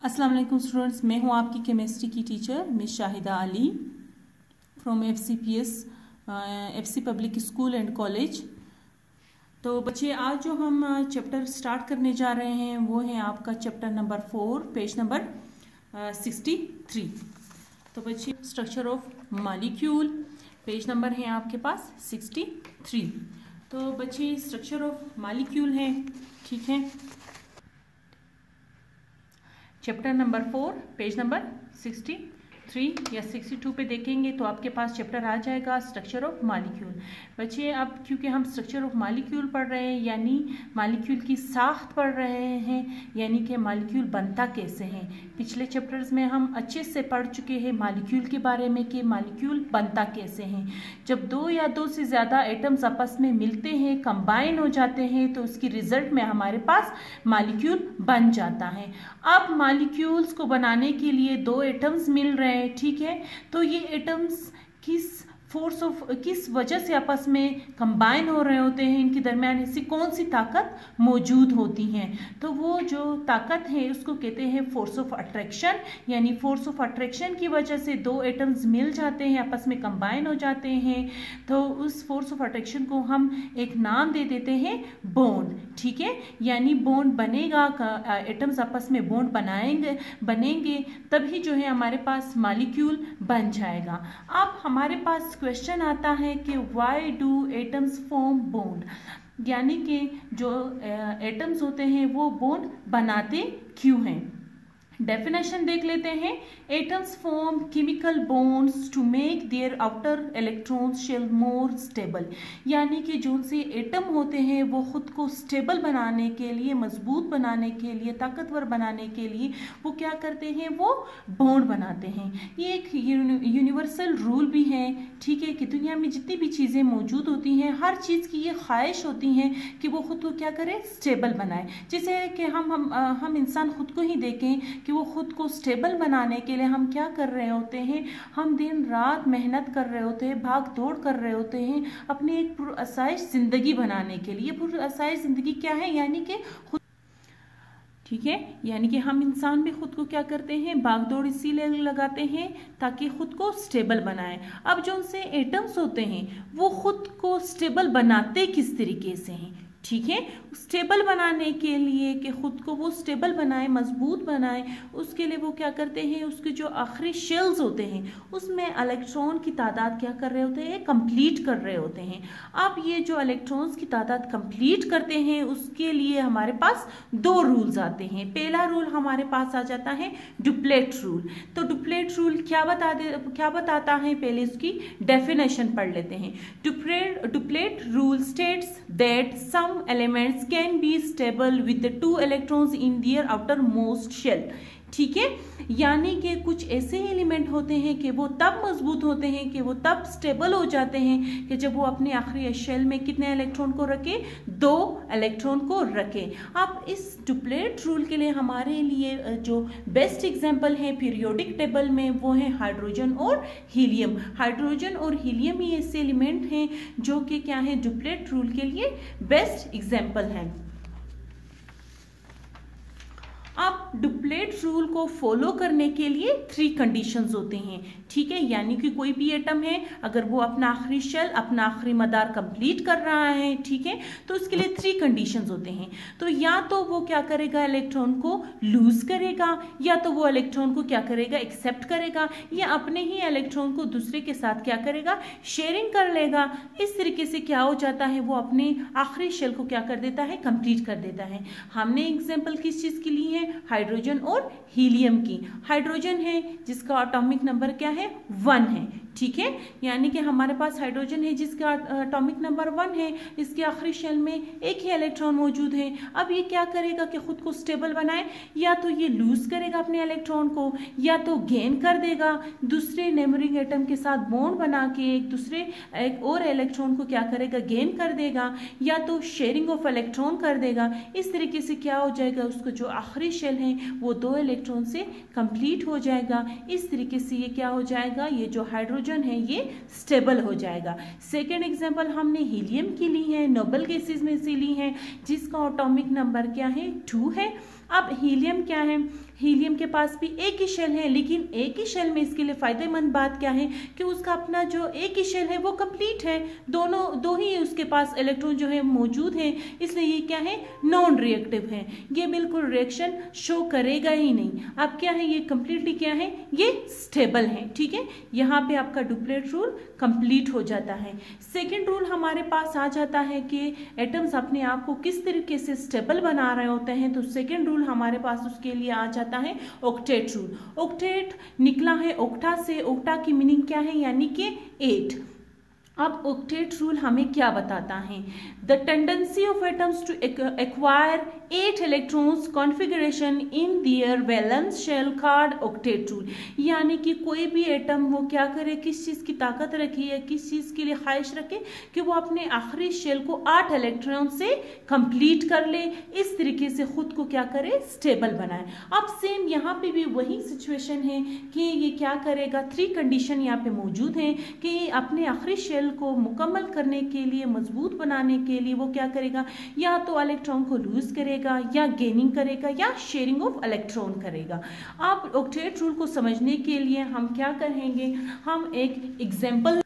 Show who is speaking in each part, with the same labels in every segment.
Speaker 1: अस्सलाम वालेकुम स्टूडेंट्स, मैं हूं आपकी केमिस्ट्री की teacher miss Shahida Ali from FCPS FC public school and college. तो बच्चे, आज जो हम चैप्टर स्टार्ट करने जा रहे हैं वो है आपका चैप्टर नंबर 4, पेज नंबर 63। तो बच्चे, structure of molecule, page number है आपके पास 63। तो बच्चे, स्ट्रक्चर ऑफ मॉलिक्यूल है, ठीक है, चैप्टर नंबर 4, पेज नंबर 63 या 62 पे देखेंगे तो आपके पास चैप्टर आ जाएगा स्ट्रक्चर ऑफ मॉलिक्यूल। बच्चे, अब क्योंकि हम स्ट्रक्चर ऑफ मॉलिक्यूल पढ़ रहे हैं, यानी मॉलिक्यूल की साख्त पढ़ रहे हैं, यानी कि मॉलिक्यूल बनता कैसे है। पिछले चैप्टर्स में हम अच्छे से पढ़ चुके हैं मॉलिक्यूल के बारे में कि मॉलिक्यूल बनता कैसे हैं। जब दो या दो से ज़्यादा एटम्स आपस में मिलते हैं, कंबाइन हो जाते हैं, तो उसकी रिजल्ट में हमारे पास मॉलिक्यूल बन जाता है। अब मॉलिक्यूल्स को बनाने के लिए दो एटम्स मिल रहे हैं, ठीक है, तो ये एटम्स किस वजह से आपस में कंबाइन हो रहे होते हैं, इनके दरमियान ऐसी कौन सी ताकत मौजूद होती हैं। तो वो जो ताकत है उसको कहते हैं फोर्स ऑफ अट्रैक्शन, यानी फोर्स ऑफ अट्रैक्शन की वजह से दो एटम्स मिल जाते हैं, आपस में कंबाइन हो जाते हैं। तो उस फोर्स ऑफ अट्रैक्शन को हम एक नाम दे देते हैं बॉन्ड, ठीक है, यानी बॉन्ड बनेगा, एटम्स आपस में बॉन्ड बनेंगे तभी जो है हमारे पास मॉलिक्यूल बन जाएगा। अब हमारे पास क्वेश्चन आता है कि why do atoms form bond, यानी कि जो एटम्स होते हैं वो बॉन्ड बनाते क्यों हैं। डेफिनेशन देख लेते हैं। Atoms form chemical bonds to make their outer electrons shell more stable, यानी कि जो से एटम होते हैं वो खुद को स्टेबल बनाने के लिए, मजबूत बनाने के लिए, ताकतवर बनाने के लिए वो क्या करते हैं, वो बॉन्ड बनाते हैं। ये एक यूनिवर्सल रूल भी है, ठीक है, कि दुनिया में जितनी भी चीज़ें मौजूद होती हैं, हर चीज़ की ये ख्वाहिश होती हैं कि वो खुद को क्या करे, स्टेबल बनाए। जैसे कि हम इंसान खुद को ही देखें कि वो खुद को स्टेबल बनाने के लिए हम क्या कर रहे होते हैं, हम दिन रात मेहनत कर रहे होते हैं, भाग दौड़ कर रहे होते हैं अपनी एक पुरअसाइश ज़िंदगी बनाने के लिए। पुरअसाइश ज़िंदगी क्या है, यानी कि खुद, ठीक है, यानी कि हम इंसान भी खुद को क्या करते हैं, भागदौड़ इसीलिए लगाते हैं ताकि खुद को स्टेबल बनाएं। अब जो उनसे एटम्स होते हैं वो खुद को स्टेबल बनाते किस तरीके से हैं, ठीक है, स्टेबल बनाने के लिए कि खुद को वो स्टेबल बनाए, मजबूत बनाए, उसके लिए वो क्या करते हैं, उसके जो आखिरी शेल्स होते हैं उसमें इलेक्ट्रॉन की तादाद क्या कर रहे होते हैं, कंप्लीट कर रहे होते हैं। अब ये जो इलेक्ट्रॉन्स की तादाद कंप्लीट करते हैं उसके लिए हमारे पास दो रूल्स आते हैं। पहला रूल हमारे पास आ जाता है डुप्लेट रूल। तो डुप्लेट रूल क्या बताता है, पहले उसकी डेफिनेशन पढ़ लेते हैं। Duplet rule states that some elements can be stable with the two electrons in their outermost shell, ठीक है, यानी कि कुछ ऐसे एलिमेंट होते हैं कि वो तब मजबूत होते हैं, कि वो तब स्टेबल हो जाते हैं कि जब वो अपने आखिरी शेल में कितने इलेक्ट्रॉन को रखे, दो इलेक्ट्रॉन को रखे। अब इस डुप्लेट रूल के लिए हमारे लिए जो बेस्ट एग्जांपल है पीरियोडिक टेबल में वो है हाइड्रोजन और हीलियम। हाइड्रोजन और हीलियम ही ऐसे एलिमेंट हैं जो कि क्या है, डुप्लेट रूल के लिए बेस्ट एग्जाम्पल हैं। अब डुप्लेट रूल को फॉलो करने के लिए 3 कंडीशंस होते हैं, ठीक है, यानी कि कोई भी एटम है अगर वो अपना आखिरी शेल, अपना आखिरी मदार कंप्लीट कर रहा है, ठीक है, तो उसके लिए 3 कंडीशंस होते हैं। तो या तो वो क्या करेगा, इलेक्ट्रॉन को लूज करेगा, या तो वो इलेक्ट्रॉन को क्या करेगा, एक्सेप्ट करेगा, या अपने ही इलेक्ट्रॉन को दूसरे के साथ क्या करेगा, शेयरिंग कर लेगा। इस तरीके से क्या हो जाता है, वो अपने आखिरी शेल को क्या कर देता है, कंप्लीट कर देता है। हमने एग्जाम्पल किस चीज़ की ली है, हाइड्रोजन और हीलियम की। हाइड्रोजन है जिसका एटॉमिक नंबर क्या है, 1 है, ठीक है, यानी कि हमारे पास हाइड्रोजन है जिसका एटॉमिक नंबर 1 है, इसके आखिरी शेल में एक ही इलेक्ट्रॉन मौजूद है। अब ये क्या करेगा कि खुद को स्टेबल बनाए, या तो ये लूज करेगा अपने इलेक्ट्रॉन को, या तो गेन कर देगा, दूसरे नेबरिंग एटम के साथ बॉन्ड बना के एक और इलेक्ट्रॉन को क्या करेगा, गेन कर देगा, या तो शेयरिंग ऑफ इलेक्ट्रॉन कर देगा। इस तरीके से क्या हो जाएगा, उसको जो आखिरी शेल है वो 2 इलेक्ट्रॉन से कंप्लीट हो जाएगा। इस तरीके से ये क्या हो जाएगा, ये जो हाइड्रोजन है ये स्टेबल हो जाएगा। सेकेंड एग्जाम्पल हमने हीलियम की ली है, नोबल गैसेज में से ली है, जिसका एटॉमिक नंबर क्या है, 2 है। अब हीलियम क्या है, हीलियम के पास भी एक ही शेल है, लेकिन एक ही शेल में इसके लिए फायदेमंद बात क्या है कि उसका अपना जो एक ही शेल है वो कंप्लीट है, दो ही उसके पास इलेक्ट्रॉन जो है मौजूद है, इसलिए ये क्या है, नॉन रिएक्टिव है, ये बिल्कुल रिएक्शन शो करेगा ही नहीं। अब क्या है, ये कंप्लीटली क्या है, ये स्टेबल है। ठीक है, यहाँ पे आपका डुप्लेट रूल कंप्लीट हो जाता है। सेकेंड रूल हमारे पास आ जाता है कि एटम्स अपने आप को किस तरीके से स्टेबल बना रहे होते हैं, तो सेकेंड रूल हमारे पास उसके लिए आ जाता है ऑक्टेट रूल। ऑक्टेट निकला है ओक्टा से, ओक्टा की मीनिंग क्या है, यानी कि 8। अब ऑक्टेट रूल हमें क्या बताता है, the tendency of atoms to acquire 8 electrons configuration in their valence shell called octet rule. यानी कि कोई भी एटम वो क्या करे, किस चीज़ की ताकत रखे या किस चीज़ के लिए ख्वाहिश रखे कि वो अपने आखिरी शेल को 8 इलेक्ट्रॉन से कंप्लीट कर ले, इस तरीके से खुद को क्या करे, स्टेबल बनाए। अब सेम यहाँ पे भी वही सिचुएशन है कि ये क्या करेगा, 3 कंडीशन यहाँ पे मौजूद हैं कि अपने आखिरी शेल को मुकम्मल करने के लिए, मजबूत बनाने के लिए वो क्या करेगा, या तो इलेक्ट्रॉन को लूज करेगा या गेनिंग करेगा या शेयरिंग ऑफ इलेक्ट्रॉन करेगा। अब ऑक्टेट रूल को समझने के लिए हम क्या करेंगे, हम एक एग्जांपल,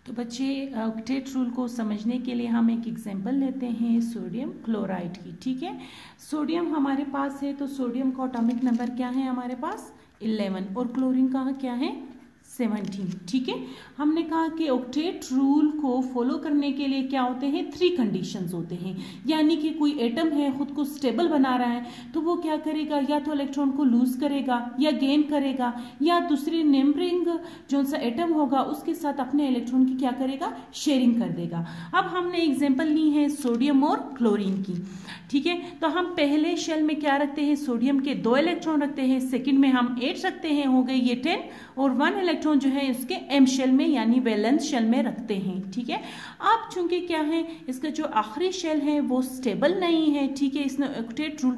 Speaker 1: तो बच्चे ऑक्टेट रूल को समझने के लिए हम एक एग्जांपल लेते हैं सोडियम क्लोराइड की। ठीक है, सोडियम हमारे पास है, तो सोडियम का एटॉमिक नंबर क्या है हमारे पास 11 और क्लोरीन का क्या है 17। ठीक है, हमने कहा कि ऑक्टेट रूल को फॉलो करने के लिए क्या होते हैं, 3 कंडीशंस होते हैं। यानी कि कोई एटम है खुद को स्टेबल बना रहा है, तो वो क्या करेगा, या तो इलेक्ट्रॉन को लूज करेगा या गेन करेगा, या दूसरी नेम्बरिंग जो सा एटम होगा उसके साथ अपने इलेक्ट्रॉन की क्या करेगा, शेयरिंग कर देगा। अब हमने एग्जाम्पल ली है सोडियम और क्लोरीन की। ठीक है, तो हम पहले शेल में क्या रखते हैं, सोडियम के 2 इलेक्ट्रॉन रखते हैं, सेकंड में हम 8 रखते हैं, हो गए ये 10, और 1 इलेक्ट्रॉन जो है इसके एम शेल में यानी वैलेंस शेल में रखते हैं। ठीक है, अब चूंकि क्या है, इसका जो आखिरी शेल है वो स्टेबल नहीं है, ठीक है, इसने ऑक्टेट रूल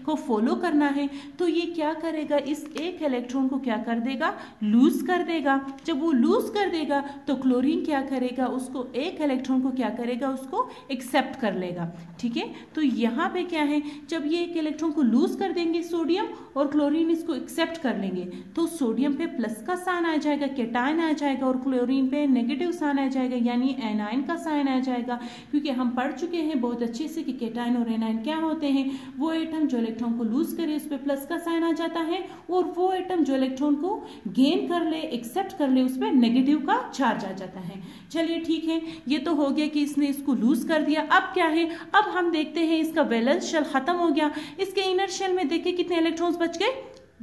Speaker 1: को फॉलो करना है, तो ये क्या करेगा, इस एक इलेक्ट्रॉन को क्या कर देगा, लूज कर देगा। जब वो लूज कर देगा तो क्लोरीन क्या करेगा, उसको एक इलेक्ट्रॉन को क्या करेगा, उसको एक्सेप्ट कर लेगा। ठीक है, तो यहाँ पे क्या है, जब ये एक इलेक्ट्रॉन को लूज कर देंगे सोडियम और क्लोरीन इसको एक्सेप्ट कर लेंगे, तो सोडियम पे प्लस का साइन आ जाएगा, कैटायन आ जाएगा, और क्लोरीन पे नेगेटिव साइन आ जाएगा यानी एनायन का साइन आ जाएगा। क्योंकि हम पढ़ चुके हैं बहुत अच्छे से कि कैटायन और एनायन क्या होते हैं, वो एटम जो इलेक्ट्रॉन को लूज करे उस पर प्लस का साइन आ जाता है, और वो एटम जो इलेक्ट्रॉन को गेन कर ले, एक्सेप्ट कर ले, उस पर नेगेटिव का चार्ज आ जाता है। चलिए ठीक है, ये तो हो गया कि इसने इसको लूज कर दिया। अब क्या है, अब हम देखते हैं इसका वैलेंस शेल खत्म हो गया, इसके इनर शेल में देखिए कितने इलेक्ट्रॉन्स बच गए,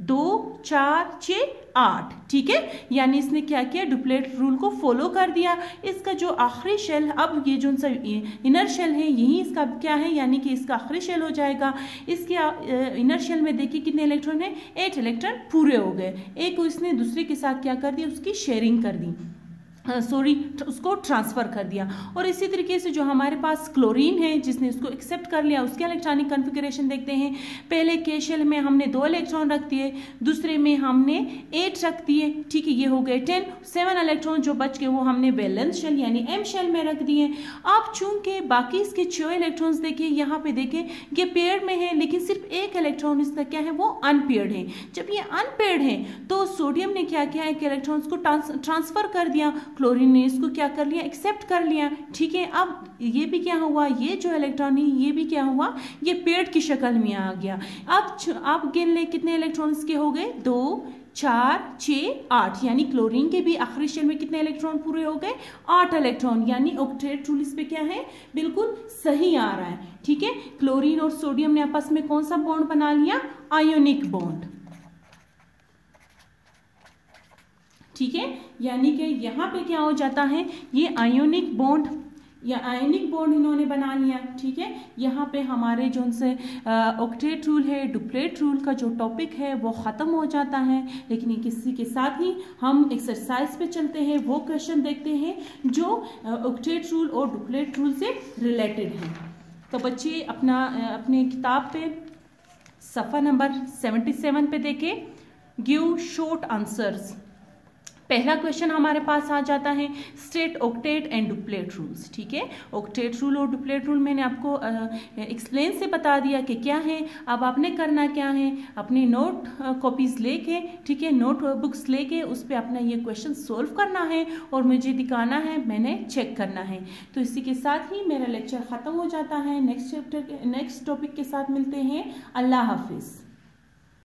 Speaker 1: 2 4 6 8। ठीक है, यानी इसने क्या किया, डुप्लेट रूल को फॉलो कर दिया। इसका जो आखिरी शेल, अब ये जो सा इनर शेल है यही इसका क्या है, यानी कि इसका आखिरी शेल हो जाएगा। इसके इनर शेल में देखिए कितने इलेक्ट्रॉन है, 8 इलेक्ट्रॉन पूरे हो गए। एक इसने दूसरे के साथ क्या कर दिया, उसकी शेयरिंग कर दी, उसको ट्रांसफर कर दिया। और इसी तरीके से जो हमारे पास क्लोरीन है जिसने उसको एक्सेप्ट कर लिया, उसके इलेक्ट्रॉनिक कॉन्फ़िगरेशन देखते हैं। पहले के शेल में हमने 2 इलेक्ट्रॉन रख दिए, दूसरे में हमने 8 रख दिए। ठीक है, ये हो गए 10। 7 इलेक्ट्रॉन जो बच गए वो हमने वैलेंस शेल यानी एम शेल में रख दिए। अब चूंकि बाकी इसके 6 इलेक्ट्रॉन्स देखिए, यहाँ पे देखें ये पेयर्ड में है, लेकिन सिर्फ एक इलेक्ट्रॉन इसका क्या है, वो अनपेयर्ड है। जब ये अनपेयर्ड है तो सोडियम ने क्या किया, एक इलेक्ट्रॉन्स को ट्रांसफर कर दिया, क्लोरीन ने इसको क्या कर लिया, एक्सेप्ट कर लिया। ठीक है, अब ये भी क्या हुआ, ये जो इलेक्ट्रॉन है ये भी क्या हुआ, ये पेड़ की शक्ल में आ गया। अब गिन ले कितने इलेक्ट्रॉन्स के हो गए, 2 4 6 8, यानी क्लोरीन के भी आखिरी शेल में कितने इलेक्ट्रॉन पूरे हो गए, 8 इलेक्ट्रॉन, यानी ऑक्टेट रूल इस पे क्या है, बिल्कुल सही आ रहा है। ठीक है, क्लोरीन और सोडियम ने आपस में कौन सा बॉन्ड बना लिया, आयोनिक बॉन्ड। ठीक है, यानी कि यहाँ पे क्या हो जाता है, ये आयोनिक बॉन्ड या आयनिक बॉन्ड इन्होंने बना लिया। ठीक है, यहाँ पे हमारे जो से ऑक्टेट रूल है, डुप्लेट रूल का जो टॉपिक है वो ख़त्म हो जाता है। लेकिन किसी के साथ ही हम एक्सरसाइज पे चलते हैं, वो क्वेश्चन देखते हैं जो ऑक्टेट रूल और डुप्लेट रूल से रिलेटेड हैं। तो बच्चे अपने किताब पे सफ़ा नंबर 77 पे देखें, गिव शॉर्ट आंसर्स। पहला क्वेश्चन हमारे पास आ जाता है state octet and duplet rules. ठीक है, ऑक्टेट रूल और डुप्लेट रूल मैंने आपको एक्सप्लेन से बता दिया कि क्या है। अब आपने करना क्या है, अपनी नोट कॉपीज लेके, ठीक है, नोट बुक्स लेके उस पर अपना ये क्वेश्चन सोल्व करना है और मुझे दिखाना है, मैंने चेक करना है। तो इसी के साथ ही मेरा लेक्चर ख़त्म हो जाता है। नेक्स्ट टॉपिक के साथ मिलते हैं। अल्लाह हाफिज़।